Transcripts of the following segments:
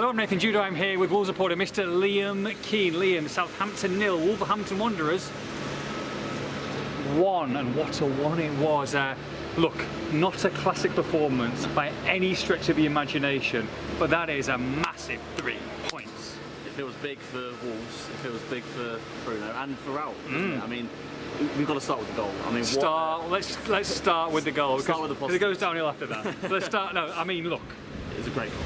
I'm Nathan Judo. I'm here with Wolves reporter Mr. Liam Keane. Liam, Southampton 0, Wolverhampton Wanderers 1, and what a one it was. Look, not a classic performance by any stretch of the imagination, but that is a massive 3 points. If it was big for Wolves, if it was big for Bruno and for Raul, isn't it? I mean, we've got to start with the goal. I mean, let's start with the goal. Start with the because it goes downhill after that. Let's start. No, I mean, look, it's a great goal.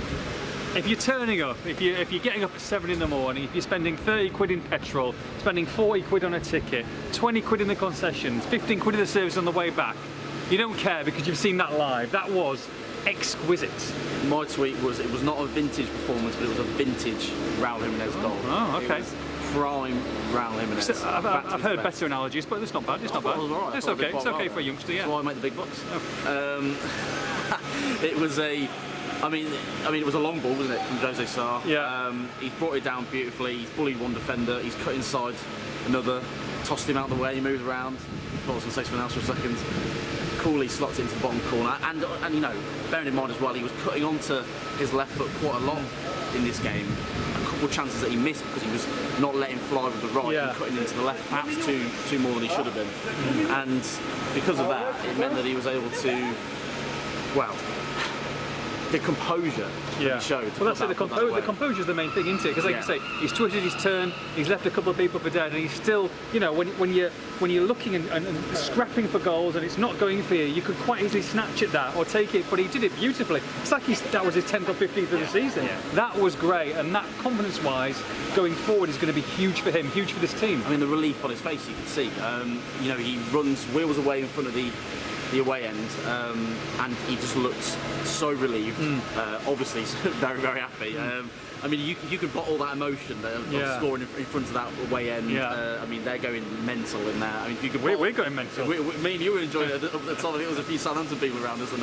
if you're turning up, if you're getting up at 7 in the morning, if you're spending 30 quid in petrol, spending 40 quid on a ticket, 20 quid in the concessions, 15 quid in the service on the way back, you don't care because you've seen that live. That was exquisite. My tweet was, it was not a vintage performance, but it was a vintage Raul Jimenez goal. Oh, okay. It was prime Raul Jimenez. I've heard better analogies, but it's not bad. It's not bad. It was all right. It's okay. It's okay for a youngster. Yeah. That's why I make the big bucks. It was it was a long ball, wasn't it, from Jose Sarr? Yeah. He's brought it down beautifully. He's bullied one defender. He's cut inside another, tossed him out the way. He moves around. Thought I was going to say something else for a second. Coolly slots it into the bottom corner, and you know, bearing in mind as well, he was cutting onto his left foot quite a lot in this game. A couple of chances that he missed because he was not letting fly with the right and cutting into the left, perhaps two more than he should have been. And because of that, it meant that he was able to, well, the composure that he showed. Well, that's it. The composure is the main thing, isn't it? Because, like you say, he's twisted his turn, he's left a couple of people for dead, and he's still, you know, when you're looking and scrapping for goals and it's not going for you, you could quite easily snatch at that or take it, but he did it beautifully. It's like that was his 10th or 15th of the season. Yeah. That was great, and that confidence-wise, going forward, is going to be huge for him, huge for this team. I mean, the relief on his face, you can see. You know, he runs, wheels away in front of the away end, and he just looks so relieved. Obviously, he's very, very happy. I mean, you could bottle that emotion of scoring in front of that away end. I mean, they're going mental in there. I mean, if you could we're going mental. Me and you were enjoying it at the time. There was a few Southampton people around us.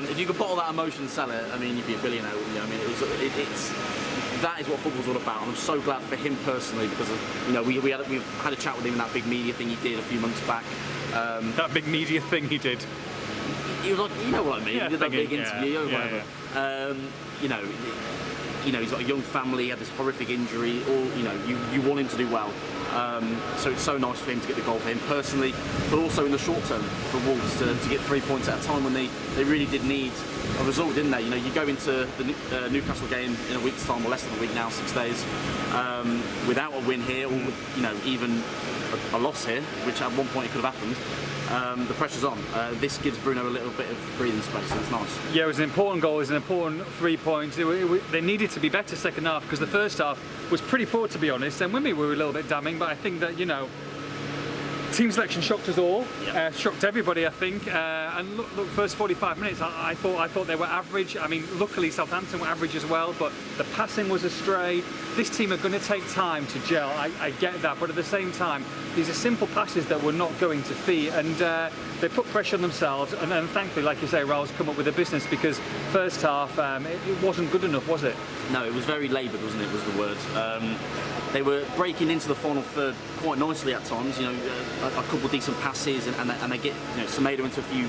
If you could bottle that emotion and sell it, I mean, you'd be a billionaire. You know, I mean, that is what football's all about, and I'm so glad for him personally because you know we've had a chat with him in that big media thing he did a few months back. That big media thing he did. He was like, you know what I mean? Yeah, he did that big interview or whatever. You know, he's got a young family. He had this horrific injury. You know, you want him to do well. So it's so nice for him to get the goal for him personally, but also in the short term for Wolves to get 3 points at a time when they really did need a result, didn't they? You know, you go into the Newcastle game in a week's time, or less than a week now, 6 days, without a win here, or you know, even a loss here, which at one point it could have happened. The pressure's on. This gives Bruno a little bit of breathing space, and it's nice. Yeah, it was an important goal. It was an important 3 points. They needed to be better second half because the first half was pretty poor, to be honest. And we were a little bit damning, but I think that, you know, team selection shocked us all, shocked everybody, I think. And look, first 45 minutes, I thought they were average. I mean, luckily Southampton were average as well, but the passing was astray. This team are going to take time to gel. I get that, but at the same time, these are simple passes that were not going to feet, and they put pressure on themselves. And thankfully, like you say, Raul's come up with a business because first half it wasn't good enough, was it? No, it was very laboured, wasn't it? Was the word. They were breaking into the final third quite nicely at times. You know, a couple of decent passes, and they get, you know, Semedo into a few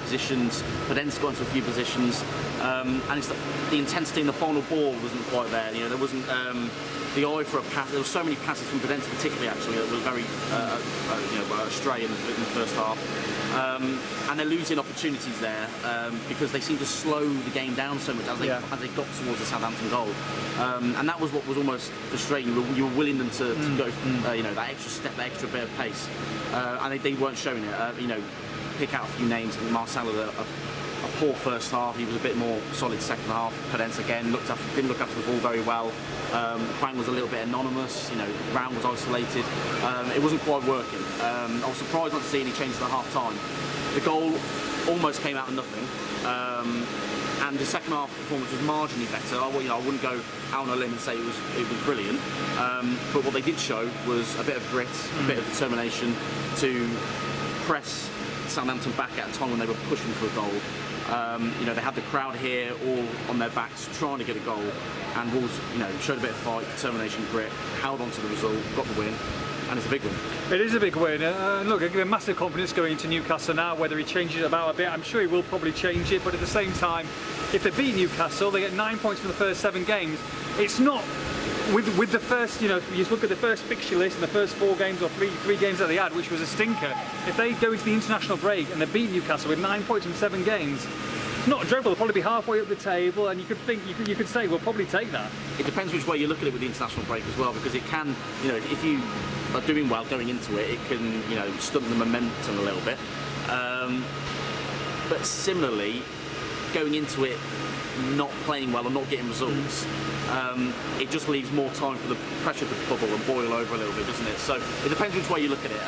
positions, Podence got into a few positions, and it's the intensity in the final ball wasn't quite there. You know, there wasn't the eye for a pass. There were so many passes from Podence, particularly actually, that were very astray in the first half. And they're losing opportunities there because they seem to slow the game down so much as they got towards the Southampton goal, and that was what was almost frustrating. You were willing them to go, you know, that extra step, that extra bit of pace, and they weren't showing it. You know, pick out a few names. Marcelo, a poor first half. He was a bit more solid second half. Podence again didn't look after the ball very well. Quang was a little bit anonymous. You know, Brown was isolated. It wasn't quite working. I was surprised not to see any changes at half time. The goal almost came out of nothing, and the second half performance was marginally better. I wouldn't go out on a limb and say it was brilliant, but what they did show was a bit of grit, a bit of determination to press Southampton back at a time when they were pushing for a goal. You know, they had the crowd here all on their backs trying to get a goal, and Wolves, you know, showed a bit of fight, determination, grit, held on to the result, got the win. and it's a big win. It is a big win. Look, I give him massive confidence going into Newcastle now. Whether he changes it about a bit, I'm sure he will probably change it. But at the same time, if they beat Newcastle, they get 9 points from the first 7 games. It's not with the first, you look at the first fixture list and the first 4 games or three games that they had, which was a stinker. If they go into the international break and they beat Newcastle with 9 points from 7 games, it's not dreadful. They'll probably be halfway up the table, and you could say we'll probably take that. It depends which way you look at it with the international break as well, because it can, if you are doing well going into it, it can, stunt the momentum a little bit. But similarly, going into it not playing well or not getting results, it just leaves more time for the pressure to bubble and boil over a little bit, doesn't it? So it depends which way you look at it.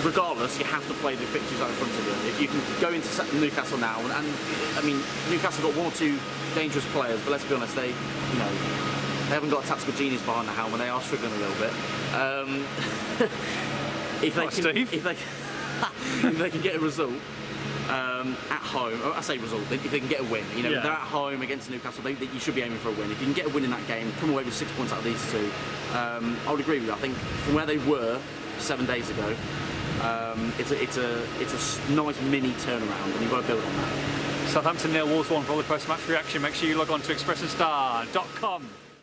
Regardless, you have to play the fixtures out in front of you. If you can go into Newcastle now, and I mean, Newcastle got 1 or 2 dangerous players, but let's be honest, they haven't got a tactical genius behind the helm, and they are struggling a little bit. If they can get a result at home, I say result, if they can get a win, they're at home against Newcastle, you should be aiming for a win. If you can get a win in that game, come away with 6 points out of these 2, I would agree with you. I think from where they were 7 days ago, it's a nice mini turnaround, and you've got to build on that. Southampton 0, Wolves 1. For all the post-match reaction, make sure you log on to expressandStar.com.